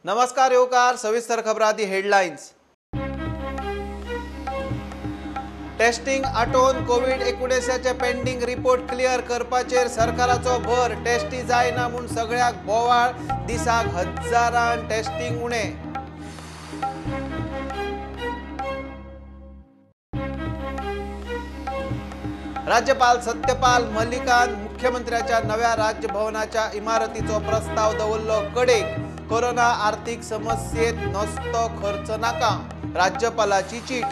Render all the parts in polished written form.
नमस्कार येवकार सविस्तर खबरां हेडलायन्स। टेस्टिंग आटोवन कोविड-19 पेंडिंग रिपोर्ट क्लियर करपाचेर सरकाराचो भर। टेस्टी जायना म्हूण सगळ्याक बोवाळ, दिसाक हजारांन टेस्टिंग उणें। राज्यपाल सत्यपाल मलिकान मुख्यमंत्र्याच्या नव्या राजभवनाच्या इमारतीचो प्रस्ताव दवरलो कडेक। कोरोना आर्थिक समस्येत नसतो खर्च नाका, राज्यपालाची चीट।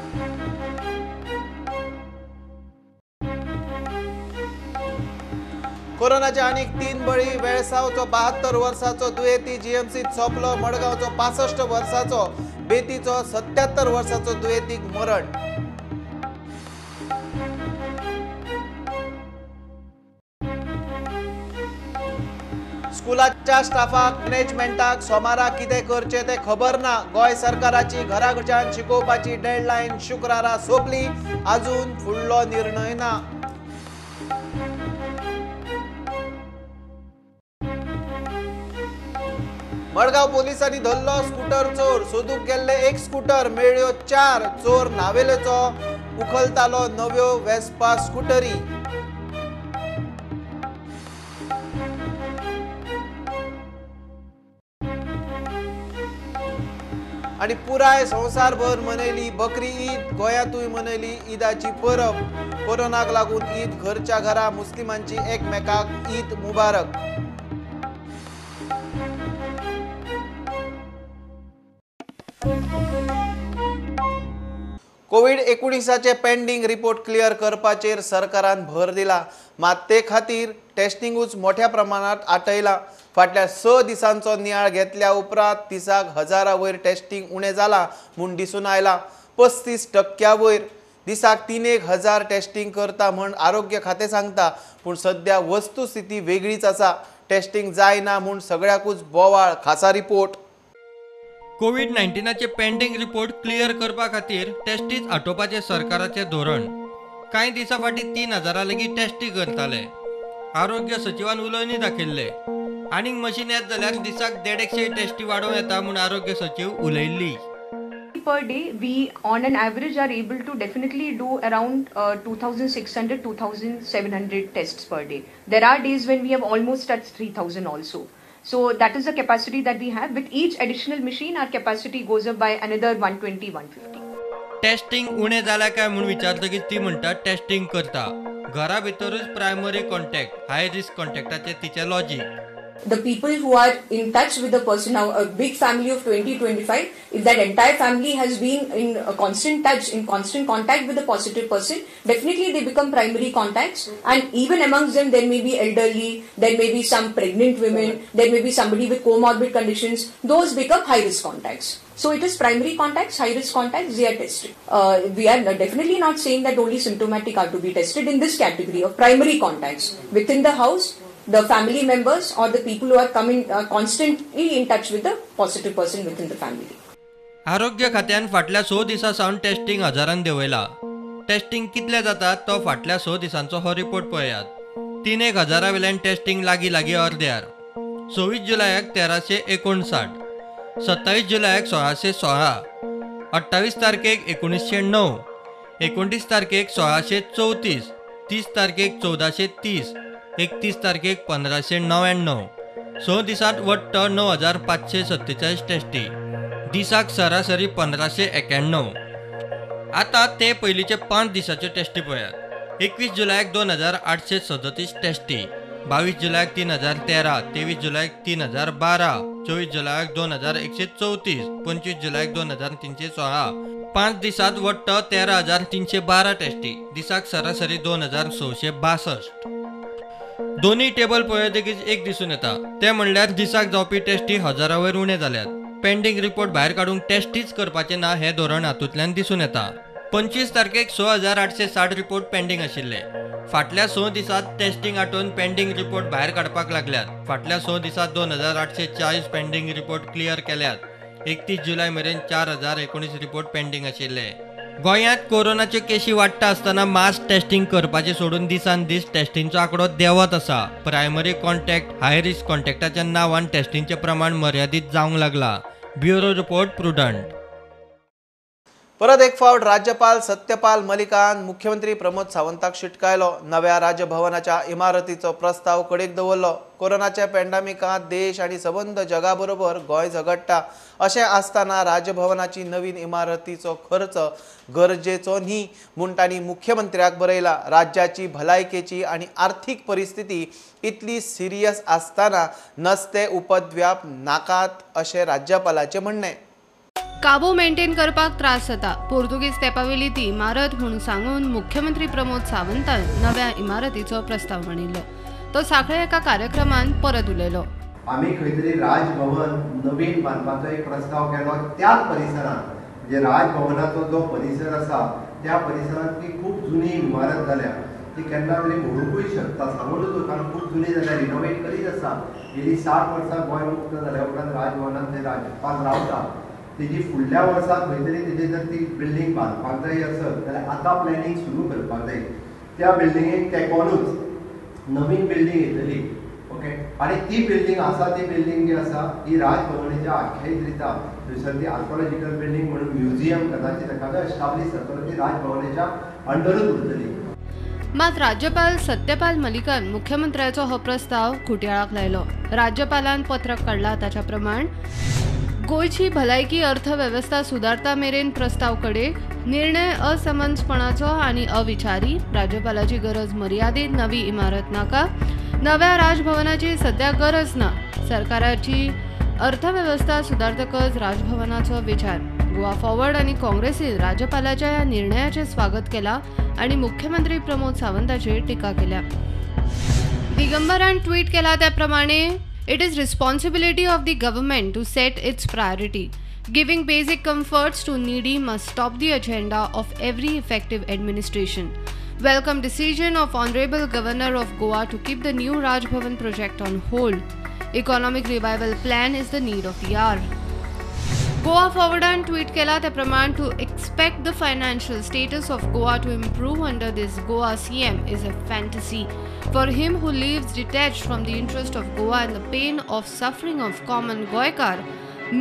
कोरोनाचे आनीक 3 बळी। वेळसावचो 72 वर्साचो दुयेती जीएमसीत सोंपलो। मडगांवचो 65 वर्साचो, बेतीचो 77 वर्साचो दुयेतीक मरण। स्कुलाच्या स्टाफाक मॅनेजमेंटाक सोमाराक कितें करचें तें खबर ना। गोंय सरकाराची घराकडच्यान शिकोवपाची डेडलायन शुक्रारा सोंपली, अजून फुडलो निर्णय ना। मडगांव पोलिसांनी धरलो स्कूटर चोर। सोदूंक गेल्ले एक स्कूटर, मेळ्ळ्यो 4। चोर नावेलेचो उखलतालो नव्यो वेस्पा स्कूटरी। आणि पुराय संवसारभर मनयली बकरी ईद। गोंयांतूय मनयली ईदाची परब। कोरोनाक लागून ईद घरच्या घरा, मुस्लिमांची एकमेकाक ईद मुबारक। कोविड-19 पेंडिंग रिपोर्ट क्लियर करपाचेर सरकारान भर दिला, मात ते खातीर टेस्टिंगूच मोठ्या प्रमाणात आटयला। फाटल्या 6 दिसांचो नियाळ घेतल्या उपरांत दिसाक हजारा वयर टेस्टिंग उणें जाला म्हूण दिसून आयला। 35% वयर। दिसाक 3,000 टेस्टिंग करता म्हूण आरोग्य खातें सांगता, पूण सध्या वस्तुस्थिती वेगळीच आसा। टेस्टिंग जायना म्हूण सगळ्याकूच बोवाळ। खासा रिपोर्ट। कोविड-19 पेंडिंग रिपोर्ट क्लियर करपा खातीर टेस्टीच आटोवपाचें सरकाराचें धोरण। कांय दिसा फाटीं 3,000 लेगीत टेस्टी करताले। आरोग्य सचिवान उलोवनी दाखयल्ले। आनीक मशीन येत जाल्यार दिसाक 150 टेस्टी वाडोवं येता म्हूण आरोग्य सचिव उलयल्ली। Per day, we on an average are able to definitely do around 2,600, 2,700 tests per day. There are days when we have almost touched 3,000 also. So that is the capacity that we have. With each additional machine, our capacity goes up by another 120, 150. Testing उणें जाल्या काय म्हूण विचारतकीच ती म्हणटा testing करता। घरा भितरूच primary contact, high risk कॉन्टॅक्टाचें तिचें logic. The people who are in touch with the person, now a big family of 20-25, if that entire family has been in a constant touch, in constant contact with the positive person, definitely they become primary contacts. And even amongst them, there may be elderly, there may be some pregnant women, there may be somebody with comorbid conditions. Those become high-risk contacts. So it is primary contacts, high-risk contacts, they are tested. We are definitely not saying that only symptomatic are to be tested in this category of primary contacts. Within the house, the family members or the people who are coming constantly in touch with the positive person within the family. आरोग्य खात्यान फाटल्या 6 दिसा सावन testing हजारांन देंवयला। Testing कितले जातात तो फाटल्या 6 दिसांचो हो रिपोर्ट पळयात। 3,000 वेल्यान टेस्टिंग लागीं अर्द्यार। 26 जुलयाक 1,359, 27 जुलयाक 1,616, 28 तारखेक 1,909, 29 तारखेक 1,634, 30 तारखेक 1,430, 31 तारखेक 1,599। 6 दिसांत वट्ट 9,547 टेस्टी। दिसाक सरासरी 1,591। आता ते पयलींचे 5 दिसाच्यो टेस्टी पळयात। 21 जुलयाक 2,837 टेस्टी, 22 जुलयाक 3,013, 23 जुलयाक 3,012, 24 जुलयाक 2,134, 25 जुलयाक 2,316। 5 दिसांत वट्ट 13,312 टेस्टी। दिसाक सरासरी 2,662। दोन्ही टेबल पळयतकीच एक दिसून येता, ते म्हणल्यार दिसाक जावपी टेस्टी हजारा वयर उणे जाल्यात। पेंडिंग रिपोर्ट भायर काडूंक टेस्टीच करपाचें ना हें धोरण हातूंतल्यान दिसून येता। 25 तारखेक 6,860 रिपोर्ट पेंडिंग आशिल्ले। फाटल्या 6 दिसांत टेस्टिंग आटोवन पेंडिंग रिपोर्ट भायर काडपाक लागल्यात। फाटल्या 6 दिसांत 2,840 पेंडिंग रिपोर्ट क्लियर केल्यात। 31 जुलय मेरेन 4,019 रिपोर्ट पेंडिंग आशिल्ले। गोंयांत कोरोनाच्यो केशी वाडटा आसतना मास टेस्टिंग करपाचें सोडून दिसान दीस टेस्टिंगचो आंकडो देंवत आसा। प्रायमरी कॉन्टॅक्ट, हाय रिस्क कॉन्टॅक्टाच्या नांवान टेस्टिंगचें प्रमाण मर्यादीत जावंक लागला। Bureau report prudent. परत एक फावट राज्यपाल सत्यपाल मलिकान मुख्यमंत्री प्रमोद सावंताक शिटकायलो. नव्या राजभवनाच्या इमारतीचो प्रस्ताव कडेक दवरलो. कोरोनाच्या पॅन्डेमिकांत देश आनी सबंद जगा बरोबर गोंय झगडटा अशें आसतना राजभवनाची नवीन इमारतीचो खर्च गरजेचो न्ही म्हूण तांणी मुख्यमंत्र्याक बरयला. राज्याची भलायकेची आनी आर्थीक परिस्थिती इतली सिरियस आसतना नसते उपद्व्याप नाकात अशें राज्यपालाचें म्हणणें. काबू मेंटेन करपाक त्रास जाता. पोर्तुगीज तेंपावेली ती इमारत म्हणून सांगून मुख्यमंत्री प्रमोद सावंतान नव्या इमारतीचो प्रस्ताव मांडिल्लो. तो सांखळे एका कार्यक्रमान परत उलयलो. आम्ही खंय तरी राजभवन नवीन बांदपाचो एक प्रस्ताव केलो. त्याच परिसरात म्हणजे राजभवनाचो जो परिसर आसा त्या परिसरात ती खूप जुनी इमारत जाल्या. ती केन्ना तरी मोडूंकूय शकता. सांगूनच कारण खूप जुनी जाल्या, रिनोवेट करीत आसा. गेली 60 वर्सां गोंय मुक्त जाल्या उपरांत राजभवनांत थंय राज्यपाल रावता. तेजी फुडल्या वर्साक खंय तरी तेजे जर ती बिल्डींग बांदपाक जाय आसत जाल्यार आतां प्लॅनिंग सुरू करपाक जाय. त्या बिल्डिंगेक तेंकोनूच नवीन बिल्डींग येतली. ओके, आनी ती बिल्डींग आसा ती बिल्डींग जी आसा ही राजभवनाच्या आख्यायीत रिता थंयसर ती आर्कोलॉजिकल बिल्डींग म्हणून म्युझियम कदाचित एखादो एस्टाब्लीश जातलो. ती राजभवनाच्या अंडरूच उरतली. मात राज्यपाल सत्यपाल मलिकान मुख्यमंत्र्याचो हो प्रस्ताव खुट्याळाक लायलो. राज्यपालान पत्रक काडला ताच्या प्रमाण गोंयची भलायकी अर्थवेवस्था सुदारता मेरेन प्रस्ताव कडेक निर्णय असमंजपणाचो आनी अविचारी. राज्यपालाची गरज मर्यादीत नवी इमारत नाका. नव्या राजभवनाची सध्या गरज ना. सरकाराची अर्थवेवस्था सुदारतकच राजभवनाचो विचार. गोवा फॉरवर्ड आनी काँग्रेसीन राज्यपालाच्या ह्या निर्णयाचे स्वागत केला आनी मुख्यमंत्री प्रमोद सावंताचेर टिका केल्या. दिगंबरान ट्वीट केला त्या प्रमाणे It is responsibility of the government to set its priority. Giving basic comforts to needy must top the agenda of every effective administration. Welcome decision of Honorable Governor of Goa to keep the new Raj Bhavan project on hold. Economic revival plan is the need of the hour. Goa Forward tweet kela त्या प्रमाण to expect the financial status of Goa to improve under this Goa CM is a fantasy. For him who lives detached from the interest of Goa and the pain of suffering of common Goikar,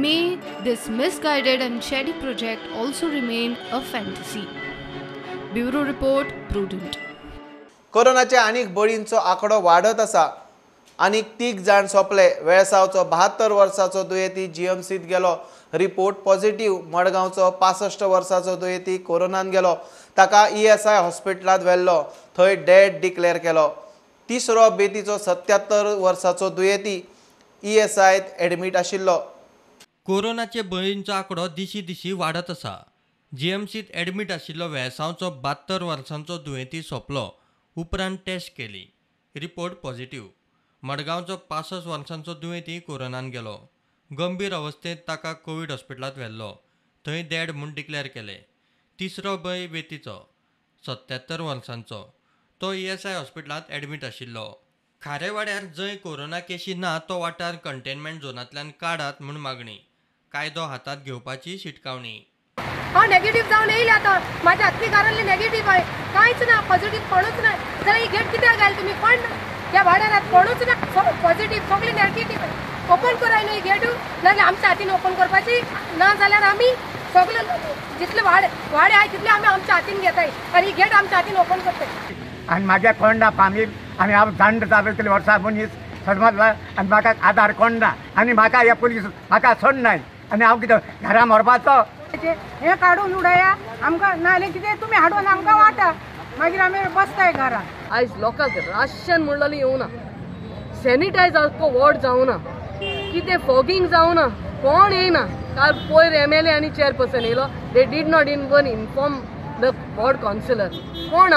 may this misguided and shady project also remain a fantasy. Bureau Report, Prudent. कोरोनाचे आनीक बळींचो आंकडो वाडत आसा. आनीक 3 जाण सोंपले. वेळसावचो 72 वर्साचो दुयेंती जीएमसीत गेलो. Report positive. मडगांवचो 65 वर्साचो दुयेंती कोरोनान गेलो. ताका ESI हॉस्पिटलांत व्हेल्लो. थंय डेड डिक्लेअर केलो. तिसरो बेतीचो 77 वर्साचो दुयेंती ESIत एडमीट आशिल्लो. कोरोनाचे बळींचो आंकडो दिशी दिशी वाडत आसा. जीएमसीत एडमीट आशिल्लो वेळसावचो 72 वर्सांचो दुयेंती सोंपलो. उपरांत टेस्ट केली. Report positive. मडगांवचो 65 वर्सांचो दुयेंती कोरोनान गेलो. गंभीर अवस्थेंत ताका कोवीड हॉस्पिटलांत व्हेल्लो. थंय डेड म्हूण डिक्लेअर केलें. तिसरो बळी बेतीचो 77 वर्सांचो. तो ESI हॉस्पिटलांत एडमीट आशिल्लो. खारेवाड्यार जंय कोरोना केशी ना तो वाठार कंटेनमेंट झोनांतल्यान काडात म्हूण मागणी. कायदो हातांत घेवपाची शिटकावणी. हांव नेगेटीव जावन येयलें आतां. म्हाज्या आत्मीकारांतलें नेगेटीव आहे. कांयच ना. पॉझिटीव कोणूच ना. जाल्यार ही गेट कित्याक घाल तुमी? कोण ना ह्या वाड्यारात कोणूच ना. पॉझिटीव सगळी नेगेटीव. ओपन कराय न्हय गेट. नाजाल्यार आमच्या हातीन ओपन करपाची. ना जाल्यार आमी सगळे जितले वाडे आहाय तितले आमी आमच्या हातीन घेताय आनी ही गेट आमच्या हातीन ओपन करताय. आनी म्हागे कोण ना फामील आनी हांव दंड जावेतले वर्सां मनीस समजला आनी म्हाका आधार कोण ना आनी म्हाका हे पुलीस म्हाका सोडनाय आनी हांव कितें घरा मरपाचो. हे काडून उडया आमकां नाल्यार कितें तुमी हाडून आमकां वाटा मागीर आमी बसताय घरा. आयज लोकांक राशन म्हणलेली येवना. सॅनिटायज वॉर्ड जावना. कितें फॉगिंग जावना. कोण येयना. काल पयर MLA आनी चेअरपर्सन येयलो. They did not even inform the ward councillor. कोण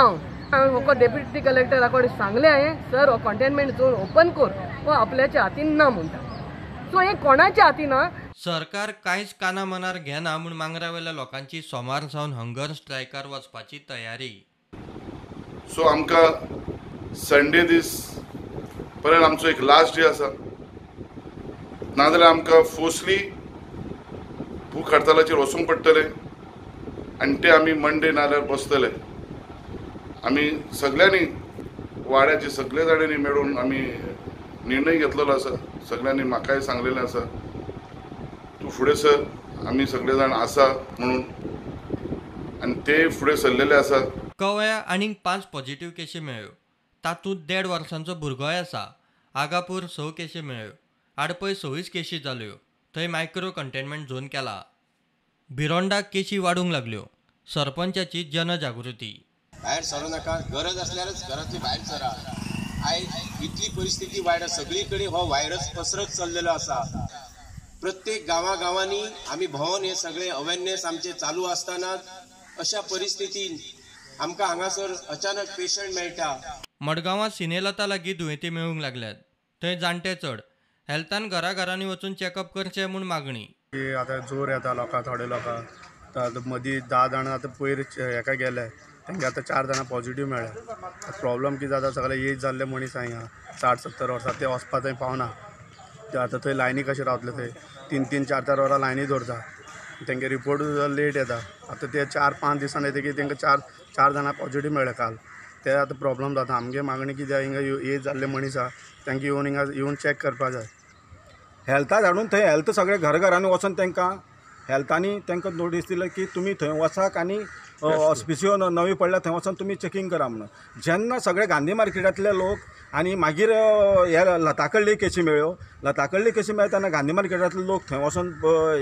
हांव डेप्युटी कलेक्टरा कडेन सांगलें हांवें सर हो कंटेनमेंट झोन ओपन कर. हो आपल्याच्या हातीन ना म्हणटा. सो हे कोणाच्या हातीन ना. सरकार कांयच काना मनार घेना म्हूण मांगरावेल्या लोकांची सोमार सावन हंगर स्ट्रायकार वचपाची तयारी. सो आमकां संडे दीस पर्यंत आमचो एक लास्ट डे आसा. नाजाल्यार आमकां फोर्सली भूक हडतालाचेर वचूंक पडटलें आनी ते आमी मंडे नाल्यार बसतले. आमी सगळ्यांनी वाड्याचे सगळे जाणांनी मेळून आमी निर्णय घेतलेलो आसा. सगळ्यांनी म्हाकाय सांगलेलें आसा तूं फुडें सर, आमी सगळे जाण आसा म्हणून, आनी ते फुडें सरलेले आसा. कवळ्या आनीक 5 पॉझिटिव्ह केशी मेळ्ळ्यो. तातूंत 1.5 वर्सांचो भुरगोय आसा. आगापूर 6 केशी मेळ्ळ्यो. आडपय 26 केशी जाल्यो. थंय मायक्रो कंटेनमेंट झोन केला. भिरोंडाक केशी वाडूंक लागल्यो. सरपंचाची जनजागृती. भायर सरू नाका, गरज असल्यारच घरांतली भायर सरा. आयज इतली परिस्थिती वायट आसा, सगळी कडेन हो व्हायरस पसरत चल्लेलो आसा. प्रत्येक गांवांनी आमी भोंवन हे सगळे अवेरनेस आमचे चालू आसतना अशा परिस्थितीन आमकां हांगासर अचानक पेशंट मेळटा. मडगांवां सिनेलता लागीं दुयेंती मेळूंक लागल्यात. थंय जाणटे चड. हेल्थान घरांनी वचून चॅकअप करचें म्हूण मागणी. आतां जोर येता लोकांक, थोडे लोकांक. आतां मदीं 10 जाणां आतां पयर हेका गेले, तांकां आतां 4 जाणां पॉझिटिव्ह मेळ्ळे. प्रॉब्लम कितें जाता, सगळे एज जाल्ले मनीस हांगा 60-70 वर्सां ते वचपा थंय पावना. ते आतां थंय लायनी कशे रावतले, थंय 3-3, 4-4 वरां लायनी दवरता. तांकां रिपोर्ट लेट येता. आतां ते 4-5 दिसांनी येतकीर तांकां 4 जाणां पॉझिटिव्ह मेळ्ळे काल. ते आतां प्रॉब्लम जाता. आमगे मागणी कितें हिंगा एज जाल्ले मनीस आहा तांकां येवन हिंगा येवन चॅक करपा जाय. हेल्था धाडून थंय हेल्थ सगळे घरांनी वचून तांकां हेल्थानी तांकां नोटीस दिले की तुमी थंय वचाक आनी ऑस्पिसियो नवी पडल्या थंय वचून तुमी चॅकींग करा म्हणून. जेन्ना सगळे गांधी मार्केटांतले लोक आनी मागीर हे लताकडली केशी मेळ्ळ्यो. लताकडली केशी मेळटाना गांधी मार्केटांतले लोक थंय वचून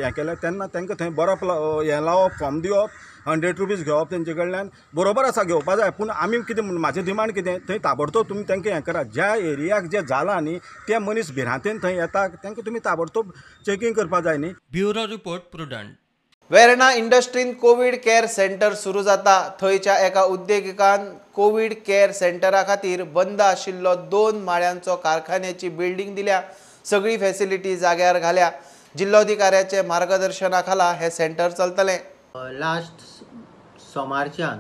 हें केलें तेन्ना तांकां थंय बरोप हें लावप, फॉर्म दिवप, 100 रुपीज घेवप तेंचे कडल्यान. बरोबर आसा, घेवपा जाय. पूण आमी कितें म्हाजें डिमांड कितें, थंय ताबडतोब तुमी तांकां हें करा. ज्या एरियाक जें जालां न्ही ते मनीस भिरांतेन थंय येता, तांकां तुमी ताबडतोब चॅकींग करपा जाय न्ही. Bureau report Prudent. वेर्णा इंडस्ट्रींत कोवीड केअर सेंटर सुरू जाता. थंयच्या एका उद्देगिकान कोवीड केअर सेंटरा खातीर बंद आशिल्लो 2 माळ्यांचो कारखान्याची बिल्डींग दिल्या. सगळी फॅसिलिटी जाग्यार घाल्या. जिल्लोधिकाऱ्याचे मार्गदर्शना खाला हे सेंटर चलतलें. लास्ट सोमारच्यान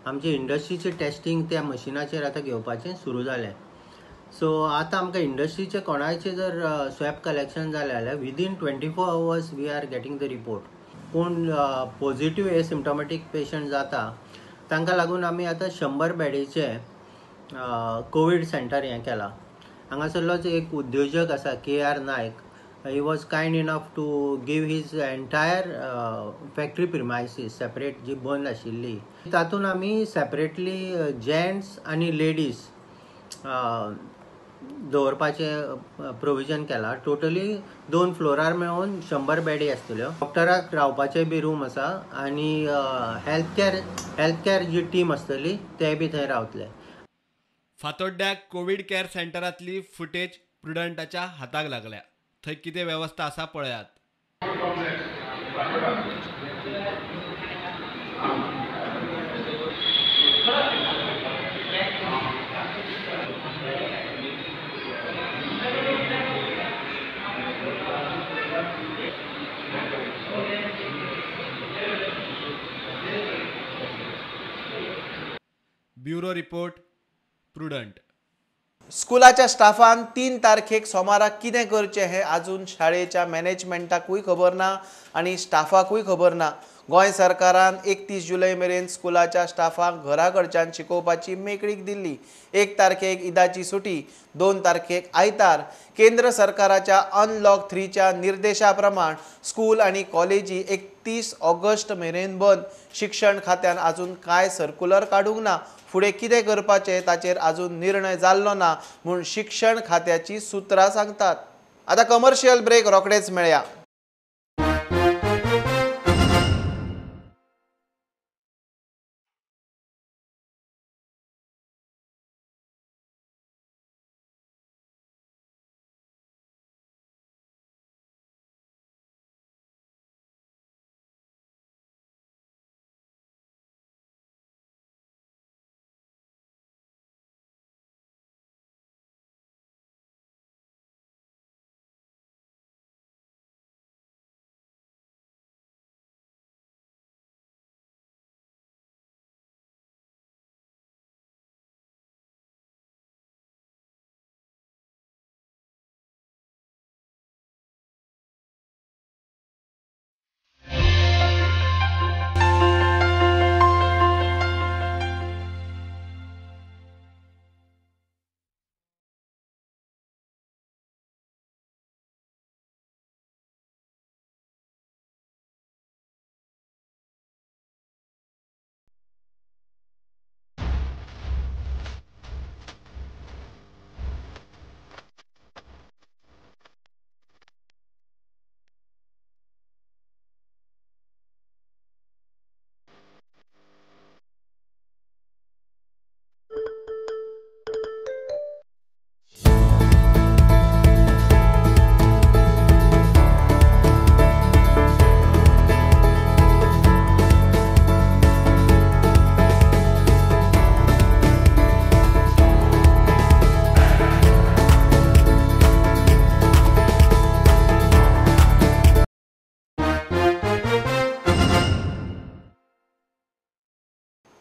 आमचे इंडस्ट्रीचे टेस्टिंग त्या मशिनाचेर आतां घेवपाचें सुरू जालें. सो आतां आमकां इंडस्ट्रीचे कोणाचे जर स्वॅब कलेक्शन जालें जाल्यार within 24 hours we are getting the report. पूण पॉझिटिव्ह एसिम्टोमॅटीक पेशंट जाता तांकां लागून आमी आतां 100 बेडीचे कोवीड सेंटर हें केलां. हांगासरलोच एक उद्योजक आसा KR Nayak. He was kind enough to give his entire factory premises separate जी बंद आशिल्ली. तातूंत आमी सेपरेटली जेंट्स आनी लेडीज दवरपाचें प्रोविजन केलां. टोटली 2 फ्लोरार मेळून 100 बेडी आसतल्यो. डॉक्टराक रावपाचें बी रूम आसा आनी हेल्थ केअर जी टीम आसतली ते बी थंय रावतले. फातोड्ड्याक कोवीड केअर सेंटरांतली फुटेज प्रुडंटाच्या हाताक लागल्या. थंय कितें वेवस्था आसा पळयात. Bureau report Prudent. स्कुलाच्या स्टाफान 3 तारखेक सोमाराक कितें करचें हें आजून शाळेच्या मॅनेजमेंटाकूय खबर ना आनी स्टाफाकूय खबर ना. गोंय सरकारान 31 जुलय मेरेन स्कुलाच्या स्टाफाक घरा कडच्यान शिकोवपाची मेकळीक दिल्ली. 1 तारखेक ईदाची सुटी, 2 तारखेक आयतार. केंद्र सरकाराच्या अनलॉक 3च्या निर्देशा प्रमाण स्कूल आनी कॉलेजी 31 ऑगस्ट मेरेन बंद. शिक्षण खात्यान आजून कांय सर्क्युलर काडूंक ना. फुडें कितें करपाचें ताचेर आजून निर्णय जाल्लो ना म्हूण शिक्षण खात्याची सुत्रां सांगतात. आतां कमर्शियल ब्रेक रोखडेच मेळया.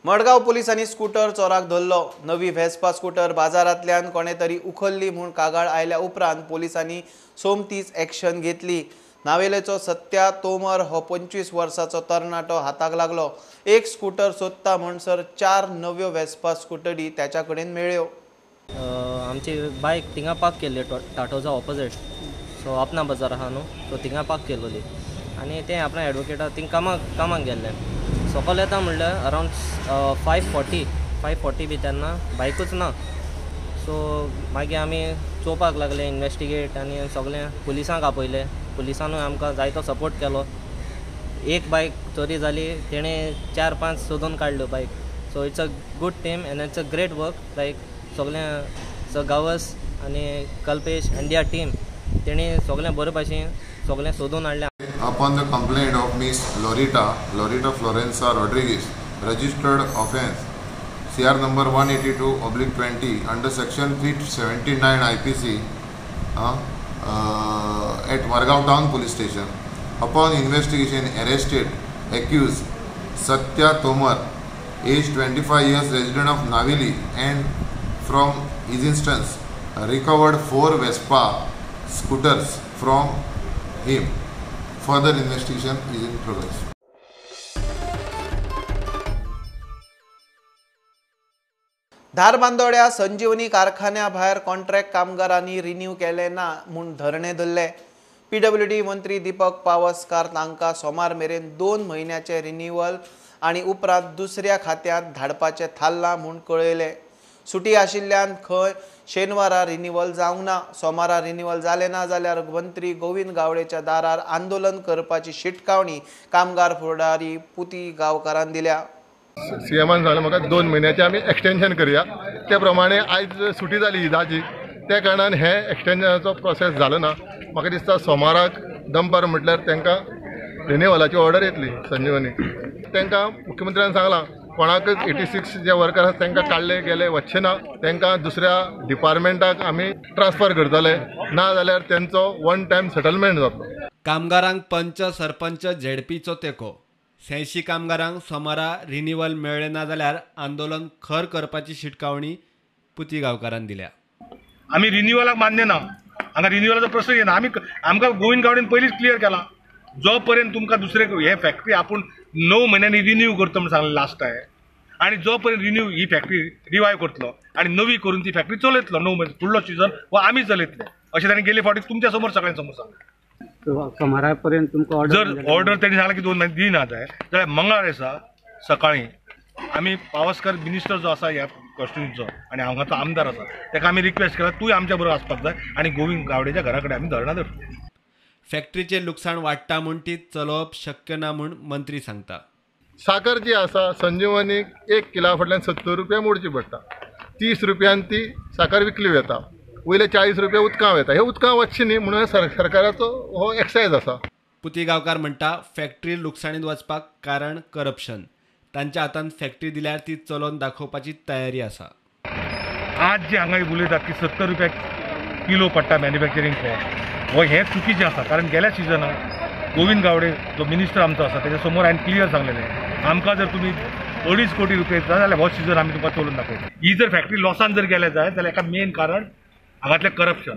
मडगांव पुलिसांनी स्कूटर चोराक धरलो. नवी व्हेस्पा स्कूटर बाजारांतल्यान कोणे तरी उखल्ली म्हूण कागाळ आयल्या उपरांत पुलिसांनी सोमतीच एक्शन घेतली. नावेलेचो सत्या तोमर हो 25 वर्साचो तरणाटो हाताक लागलो. एक स्कूटर सोदता म्हणसर 4 नव्यो व्हेस्पा स्कूटरी त्याच्या कडेन मेळ्ळ्यो. आमची बायक थिंगा पार्क केल्ली टाटोचा ऑपोजीट. सो अपना बाजार आहा न्हू, सो थिंगा पार्क केल्ली आनी ते आपल्या एडवोकेटा थिंग कामाक गेल्ले. सकयल येता म्हणल्यार अरावंड 5:40 बी तेन्ना बायकूच ना. सो मागीर आमी चोवपाक लागले, इन्वेस्टिगेट आनी सगळें पुलिसांक आपयलें. पुलिसांनूय आमकां जायतो सपोर्ट केलो. एक बायक चोरी जाली, तेणें 4-5 सोदून काडल्यो बायक. So it's a good team and it's a great work. Like सगळें गावस आनी कल्पेश एंड दियर टीम तेणी सगळें बरे भाशेन सगळें सोदून हाडलें. Upon the complaint of Miss Lorita Florenza Rodriguez, registered offence CR number 182/20 under section 379 IPC at Margaon Town Police Station. Upon investigation, arrested accused Satya Tomar, age 25 years, resident of Navili, and from his instance recovered 4 Vespa scooters from him. Further investigation is in progress. धारबांदोड्या संजीवनी कारखान्या भायर contract कामगारांनी renew केले ना म्हूण धरणे धरले. PWD मंत्री दीपक पावसकार तांकां सोमार मेरेन 2 म्हयन्याचे रिन्यूअल आनी उपरांत दुसऱ्या खात्यांत धाडपाचें थारलां म्हूण कळयलें. सुटी आशिल्ल्यान खंय शेनवारा रिन्यूअल जावंक ना. सोमारा रिन्यूअल जालें ना जाल्यार मंत्री गोविंद गावडेच्या दारार आंदोलन करपाची शिटकावणी कामगार फुडारी पुती गांवकारान दिल्या. सीएमान सांगलें म्हाका 2 म्हयन्याचें आमी एक्सटेंशन करया. त्या प्रमाणे आयज सुटी जाली ईदाची, त्या कारणान हे एक्सटेंशनाचो प्रोसेस जालो ना. म्हाका दिसता सोमाराक दनपार म्हटल्यार तांकां रिन्यूअलाची ऑर्डर येतली संजीवनी. तांकां मुख्यमंत्र्यान सांगलां कोणाकच 86 जे वर्कर आसा तांकां काडले गेले वचचे ना. तांकां दुसऱ्या डिपार्टमेंटाक आमी ट्रान्सफर करतले, ना जाल्यार तांचो 1 टायम सेटलमेंट जातलो. कामगारांक पंच सरपंच झेडपीचो तेको. 86 कामगारांक सोमारा रिन्यूअल मेळ्ळें ना जाल्यार आंदोलन खर करपाची शिटकावणी पुती गांवकारान दिल्या. आमी रिन्यूअलाक मान्य ना, हांगा रिन्यूअलाचो प्रश्न येना. आमकां गोविंद गावडेन पयलींच क्लियर केला, जो पर्यंत तुमकां दुसरे हे फॅक्टरी आपूण 9 म्हयन्यांनी रिन्यू करता म्हणून सांगलें लास्ट टायम. आनी जो पर्यंत रिन्यू ही फॅक्टरी रिवायव करतलो आनी नवी करून ती फॅक्टरी चलयतलो 9 म्हयने फुडलो सिजन वो आमी चलयतले अशें तांणी गेले फावटी तुमच्या समोर सगळ्यां समोर सांगलें. सोमारा पर्यंत तुमकां जर ऑर्डर तेणी सांगलें की 2 म्हयने दिना जाय जाल्यार मंगळार आसा सकाळीं आमी पावसकर मिनिस्टर जो आसा ह्या कॉन्स्टिट्युन्सीचो आनी हांगाचो आमदार आसा ताका आमी रिक्वेस्ट केला तूंय आमच्या बरोबर आसपाक जाय आनी गोविंद गावडेच्या घरा कडेन आमी धरणां धरतले. फॅक्टरीचें लुकसाण वाडटा म्हूण ती चलोवप शक्य ना म्हूण मंत्री सांगता. साकर जी आसा संजीवनीक 1 किला फाटल्यान 70 रुपया मोडची पडटा. 30 रुपयान ती साकर विकली वता. वयले 40 रुपया उदकां वता. हे उदकां वचचें न्ही म्हणून सरकाराचो हो एक्सायज आसा. पुती गांवकार म्हणटा फॅक्टरी लुकसाणीत वचपाक कारण करप्शन. तांच्या हातान फॅक्टरी दिल्यार ती चलोवन दाखोवपाची तयारी आसा. आज जे हांगा उलयतात की 70 रुपया किलो पडटा मॅन्युफॅक्चरींग कॉस्ट, हो हें चुकीचें आसा. कारण गेल्या सिजनाक गोविंद गावडे जो मिनिस्टर आमचो आसा तेच्या समोर हांवें क्लियर सांगलेलें आमकां जर तुमी 2.5 कोटी रुपया येता जाल्यार हो सिजन आमी तुमकां चलोवन दाखयता. ही जर फॅक्टरी लॉसान जर गेले जायत जाल्यार हाका मेन कारण हांगातलें करप्शन.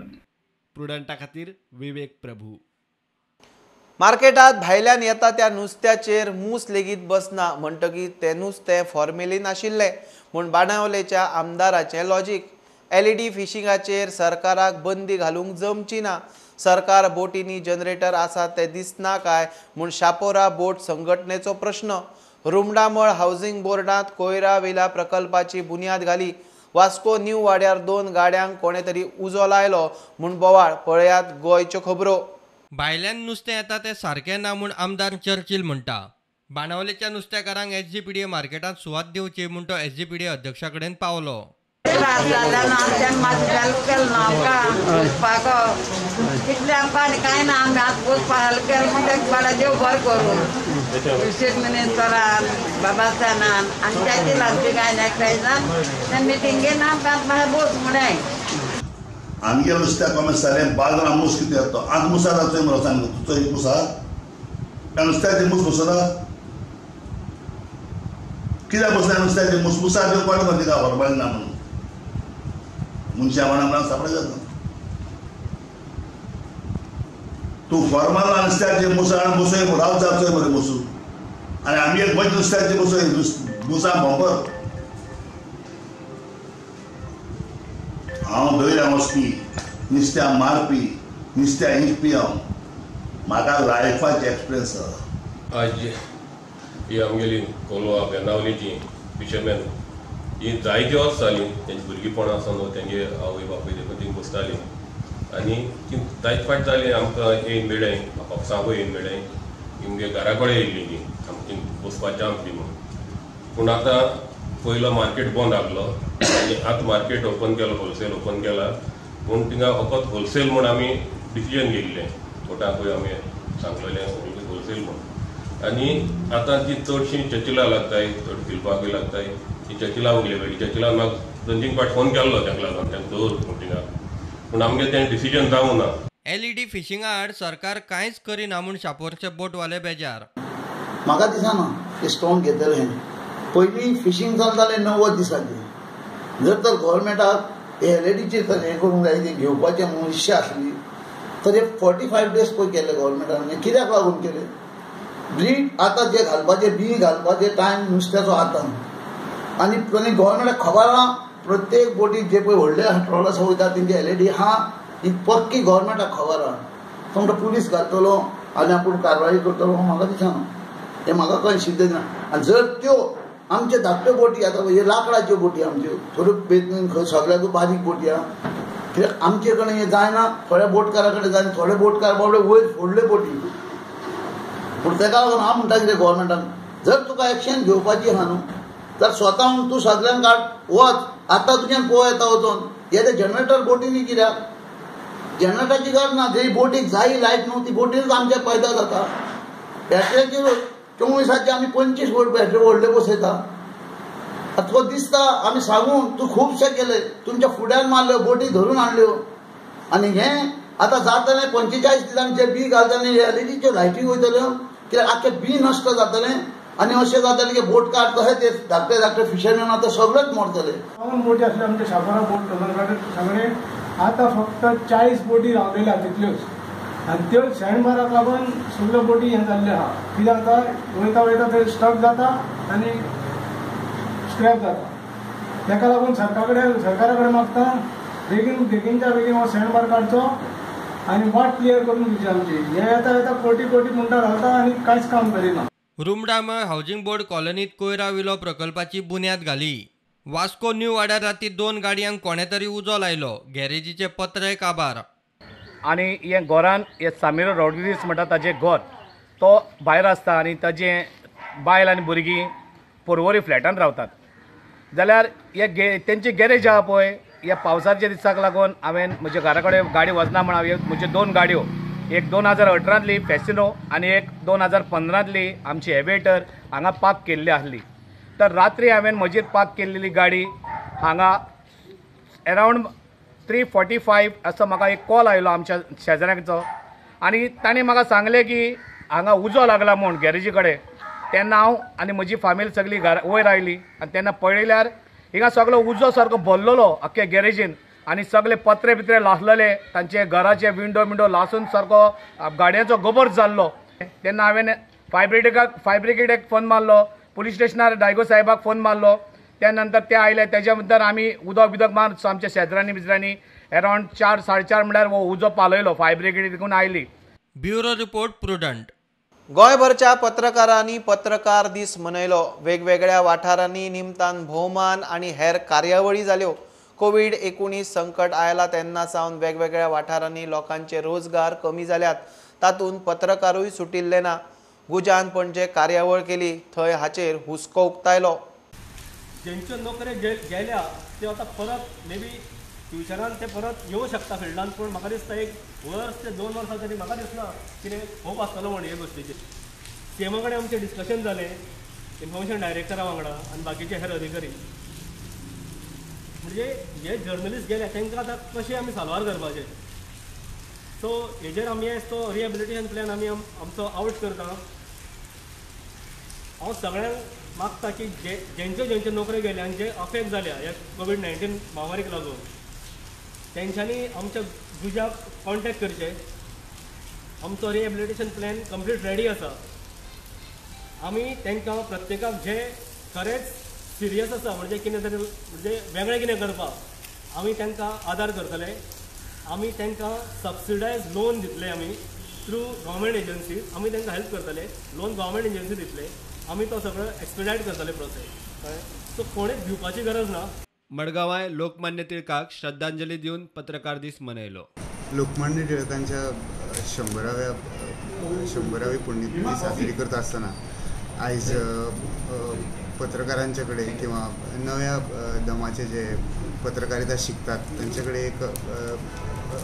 प्रुडंटा खातीर विवेक प्रभू. मार्केटात भायल्यान येता त्या नुस्त्याचेर मूस लेगीत बसना म्हणटकीर तें नुस्तें फॉर्मेलीन आशिल्लें म्हूण बाणावलेच्या आमदाराचें लॉजीक. LED फिशिंगाचेर सरकाराक बंदी घालूंक जमची ना. सरकार बोटींनी जनरेटर आसा ते दिसना काय म्हूण शापोरा बोट संघटनेचो प्रश्न. रुमडामळ हावसिंग बोर्डांत कोयरा वेला प्रकल्पाची बुन्याद घाली. वास्को न्यू वाड्यार 2 गाड्यांक कोणे तरी उजो लायलो म्हूण बोवाळ. पळयात गोंयच्यो खबरो. भायल्यान नुस्तें येता तें सारकें ना म्हूण आमदार चर्चिल म्हणटा. बाणावलेच्या नुस्तेकारांक SGPDA मार्केटांत सुवात दिवची म्हूण तो SGPDA अध्यक्षा कडेन पावलो. कितले आमकां आनी कांय ना आमी आतां पोसपा हेल्प केलें म्हणटा बाळा देव बरें करूं. विशेष मिनिस्टरान बाबासानान आनी त्याची लागची कांय एक्सायजान त्या मिटिंगेन आमकां मागीर बोस म्हणाय. आमगे नुस्त्या कॉमेसारें बाजारां मूस कितें येता आतां मुसार जाता मरो सांग तुजो एक मुसा त्या नुस्त्याचेर मूस बसना कित्याक बसल्या नुस्त्याचे मुसमुसार देव कोण म्हणते का फॉर्मालिटी ना म्हणून मनशा म्हणा सापडे जाता तूं फॉर्माल नुस्त्याचे मुसाळ बसोय राव जावचोय बरें बसू आनी आमी एक बंच नुस्त्याचे बसोय मुसा बंपर हांव दर्या वचपी नुस्त्या मारपी नुस्त्या इंचपी हांव म्हाका लायफाचे एक्सपिरियन्स आसा आज ही आमगेली कोलवा बेनावलीची फिशरमॅन ही जायती वर्स जाली तेंची भुरगीपणां सावन तेंगे आवय बापूय देखून थिंग बसताली आनी ती जायत फाट जाली आमकां येवन मेळ्ळें म्हाका सांगू येवन मेळ्ळें तेमगे घरा कडेन येयल्ली ती आमची बसपाचें आमची म्हूण पूण आतां पयलो मार्केट बंद आसलो आनी आतां मार्केट ओपन केलो होलसेल ओपन केला म्हूण थिंगा फकत होलसेल म्हूण आमी डिसिजन घेतलें कोर्टाकूय आमी सांगलेलें होलसेल म्हूण आनी आतां ती चडशीं चर्चिला लागताय चड फिरपाकूय लागताय ती चर्चिला उलयली चर्चिला म्हाका 2-3 फावट फोन केल्लो ताका लागून ताका दवर म्हूण थिंगा पूण आमगे तें डिसिजन जावंक ना LED फिशिंगा आड सरकार कांयच करिना म्हूण शापोरचे बोटवाले बेजार म्हाका दिसना ते स्ट्रॉंग घेतले पयलीं फिशींग जावन जालें 90 दिसांचें जर तर गव्हर्मेंटाक LEDचेर तर हें करूंक जाय तें घेवपाचें म्हणून इच्छा आसली तर 45 डेज पळय केले गव्हर्मेंटान कित्याक लागून केले ब्रीड आतां जे घालपाचे बी घालपाचे टायम नुस्त्याचो आतां आनी गव्हर्मेंटाक खबर आहा प्रत्येक बोटीक जे पळय व्हडले ट्रॉलर्स वयता तेंचे LED आहा ही पक्की गव्हर्मेंटाक खबर आहा तो म्हणटा पुलीस घालतलो आनी आपूण कारवाई करतलो म्हाका दिसना हें म्हाका कळ्ळें सिद्ध ना आनी जर त्यो आमचे धाकट्यो बोटी आतां हे लाकडाच्यो बोटी आमच्यो थोड्यो बेतून खंय सगळ्याक बारीक बोटी आहा कित्याक आमचे कडेन हें जायना थोड्या बोटकारा कडेन जायना थोडे बोटकार बाबडे वयर व्हडले बोटी पूण तेका लागून हांव म्हणटा कितें गव्हर्मेंटान जर तुका एक्शन घेवपाची आहा न्हू तर स्वताहून तूं सगळ्यांक काड वच आतां तुज्यान पळोव येता वचोन हे ते जनरेटर बोटींनी कित्याक जनरेटराची गरज ना जी बोटीक जायी लायट न्हू ती बोटीनच आमचे पैदा जाता बॅटरेचेर 24 आमी 25 बॅटरी व्हडले बसयता तुका दिसता आमी सांगून तूं खुबशे केले तुमच्या फुड्यान मारल्यो बोटी धरून हाडल्यो आनी हें आतां जातलें 45 दिसांचे बी घालतले LEDच्यो लायटी वयतल्यो कित्याक आख्खे बी नश्ट जातलें आनी अशें जातलें की बोटकार तशें ते धाकटे धाकटे फिशरमॅन आतां सगळेच मरतले बोटी आसले आमचे शापोरा बोट सगळे आतां फक्त 40 बोटी रावलेल्या तितल्योच आनी त्यो शेणबाराक लागून सगळ्यो बोटी हें जाल्ले आहा कित्याक जाता वयता वयता ते स्टक जाता आनी स्क्रॅप जाता तेका लागून सरकारा कडेन मागता बेगीनच्या बेगीन हो शेणबार काडचो आनी वाट क्लियर करून दिवची आमची हे येता कोटी म्हणटा रावता आनी कांयच काम करिना रुमडामळ हावजिंग बोर्ड कॉलनीत कोयरा विलो प्रकल्पाची बुन्याद घाली वास्को न्यू वाड्यार राती 2 गाडयांक कोणे तरी उजो लायलो गॅरेजीचे पत्रे काबार आनी हे घरान हे सामीर रॉड्रिगीस म्हणटा ताजें घर तो भायर आसता आनी ताजें बायल आनी भुरगीं पर्वरी फ्लॅटान रावतात जाल्यार हे तेंची गॅरेज आहा पळय ह्या पावसाच्या दिसाक लागून हांवें म्हज्या घरा कडेन गाडी वचना म्हण हांवें म्हज्यो 2 गाडयो एक 2018तली फॅसिनो आनी एक 2015तली आमची एवेटर हांगा पार्क केल्ली आसली तर रात्री हांवें म्हजेर पार्क केल्लेली गाडी हांगा अरावंड 3:45 असो म्हाका एक कॉल आयलो आमच्या शेजाऱ्याचो आनी ताणें म्हाका सांगलें की हांगा उजो लागला म्हूण गॅरेजी कडेन तेन्ना हांव आनी म्हजी फामील सगळी वयर आयली आनी तेन्ना पळयल्यार हिंगा सगळो उजो सारको भरलेलो आख्या गॅरेजीन आनी सगळे पत्रे बित्रे लासलेले तांचे घराचे विंडो लासून सारको गाडयांचो गोबर जाल्लो तेन्ना हांवें फायर ब्रिगेडाक फोन मारलो पुलीस स्टेशनार डायगो साहेबाक फोन मारलो त्या नंतर ते आयले तेज्या नंतर आमी उदक मारून आमच्या शेजाऱ्यांनी बिजरांनी अरावंड 4-4:30 म्हळ्यार हो उजो पालयलो फायर ब्रिगेड देखून आयली ब्युरो रिपोर्ट प्रुडंट गोंयभरच्या पत्रकारांनी पत्रकार दीस मनयलो वेगवेगळ्या वाठारांनी निमतान भोवमान आनी हेर कार्यावळी जाल्यो कोविड-19 संकट आयला तेन्ना सावन वेगवेगळ्या वाठारांनी लोकांचे रोजगार कमी जाल्यात तातूंत पत्रकारूय सुटिल्ले ना गुजान पणजे कार्यावळ केली थंय हाचेर हुस्को उक्तायलो जेंच्यो नोकऱ्यो गेल्या ते आतां परत मे बी फ्युचरान ते परत येवं शकता फिल्डान पूण म्हाका दिसता एक वर्स ते 2 वर्सां तरी म्हाका दिसना कितें होप आसतलो म्हण हे गोश्टीचेर सीएमा कडेन आमचें डिस्कशन जालें इन्फॉर्मेशन डायरेक्टरा वांगडा आनी बाकीचे हेर अधिकारी म्हणजे जे जर्नलिस्ट गेले तांकां आतां कशें आमी साल्वार करपाचें सो हेजेर आमी तो रिहेबिलिटेशन प्लॅन आमी आमचो आउट करता हांव सगळ्यांक मागता की ज्यांच्यो नोकऱ्यो गेल्या आनी जे अफेक्ट जाल्या ह्या कोविड-19 महामारीक लागून तेंच्यांनी आमच्या गुजाक कॉन्टॅक्ट करचे. आमचो रिहेबिलिटेशन प्लॅन कंप्लीट रेडी आसा. आमी तांकां प्रत्येकाक जे खरेंच सिरियस आसा म्हणजे कितें तरी म्हणजे वेगळें कितें करपाक आमी तांकां आदार करतले. आमी तांकां सबसिडायज लोन दितले. आमी थ्रू गव्हर्मेंट एजन्सीज आमी तांकां हेल्प करतले. लोन गव्हर्मेंट एजन्सी दितले. आमी तो सगळो एक्सपिडायट करतले प्रोसेस. कळ्ळें. सो कोणेच भिवपाची गरज ना. मडगांवांत लोकमान्य टिळकाक श्रद्धांजली दिवन पत्रकार दीस मनयलो. लोकमान्य टिळकांच्या 100वी पुण्यतिथी साजरी करत असताना आयज पत्रकारांचे कडेन किंवा नव्या दमाचे जे पत्रकारिता शिकतात त्यांचे कडेन एक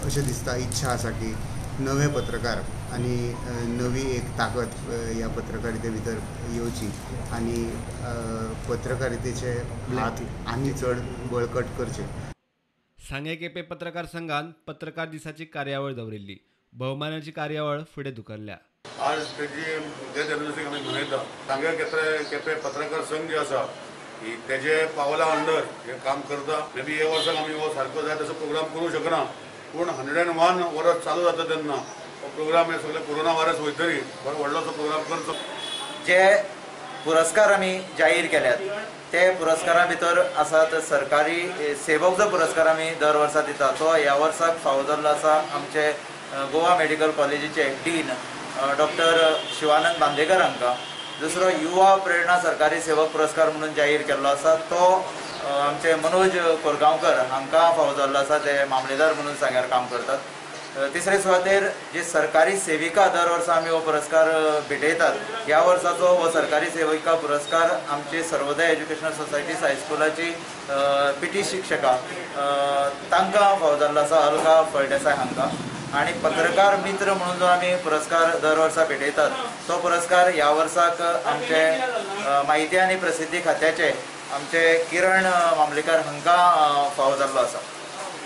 अशें दिसता इच्छा आसा की नवे पत्रकार आणि नवी एक ताकद ह्या पत्रकारिते भितर येवची आणि पत्रकारितेचे हात आनी चड बळकट करचे. सांगे केपें पत्रकार संघान पत्रकार दिसाची कार्यावळ दवरिल्ली. भोवमानाची कार्यावळ फुडें धुकल्ल्या. आज तेजी डेथ एनिवर्सरी आमी मनयता. सांगे केपें पत्रकार संघ जे आसा ही तेजे पावला अंडर हे काम करता. मे बी हे वर्साक आमी हो सारको जाय तसो प्रोग्राम करूं शकना पूण 101 वर्स चालू जाता तेन्ना हो प्रोग्राम हे सगळे कोरोना वायरस वयतरी बरो व्हडलोसो प्रोग्राम करचो. जे पुरस्कार आमी जाहीर केल्यात ते पुरस्कारा भितर आसात सरकारी सेवक जो पुरस्कार आमी दर वर्सा दिता तो ह्या वर्साक फावो जाल्लो आसा आमचे गोवा मेडिकल कॉलेजीचे डीन डॉक्टर शिवानंद बांदेकर हांकां. दुसरो युवा प्रेरणा सरकारी सेवक पुरस्कार म्हणून जाहीर केल्लो आसा तो आमचे मनोज कोरगांवकर हांकां फावो जाल्लो आसा. ते मामलेदार म्हणून सांग्यार काम करतात. तिसरे सुवातेर जी सरकारी सेविका दर वर्सा आमी हो पुरस्कार भेटयतात. ह्या वर्साचो हो सरकारी सेविका पुरस्कार आमची सर्वोदय एज्युकेशनल सोसायटी हायस्कुलाची पीटी शिक्षका तांकां फावो जाल्लो आसा अलका फळदेसाय हांकां. आणि पत्रकार मित्र म्हणून जो आमी पुरस्कार दर वर्सा भेटयतात तो पुरस्कार ह्या वर्साक आमचे माहिती आणि प्रसिद्धी खात्याचे आमचे किरण मामलेकार हांकां फावो जाल्लो आसा.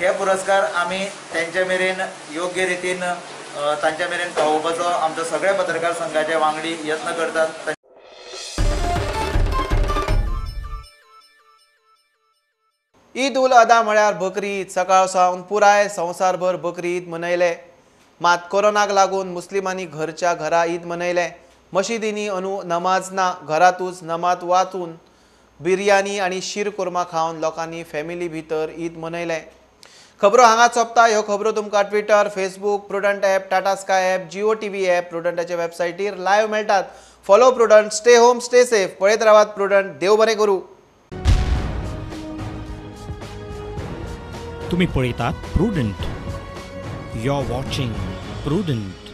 हे पुरस्कार आमी तेंचे मेरेन योग्य रितीन तांचे मेरेन पावोवपाचो आमचो सगळे पत्रकार संघाचे वांगडी यत्न करतात. ईद उल अदा म्हळ्यार बकरी ईद. सकाळ सावन पुराय संवसारभर बकरी ईद मनयले. मात कोरोनाक लागून मुस्लिमांनी घरच्या घरा ईद मनयले. मशिदींनी नमाज ना, घरातूच नमाज वाचून बिर्याणी आणि शीर कुर्मा खावन लोकांनी फॅमिली भितर ईद मनयले. खबरो हांगा सोंपता. ह्यो खबरो तुमकां Twitter, Facebook, Prudent app, Tata Sky app, Jio TV app, प्रुडंटाच्या वेबसायटीर लायव्ह मेळटात. Follow Prudent, stay home, stay safe. पळयत रावात प्रुडंट. देव बरें करूं. तुम्ही पळयतात Prudent. You are watching prudent.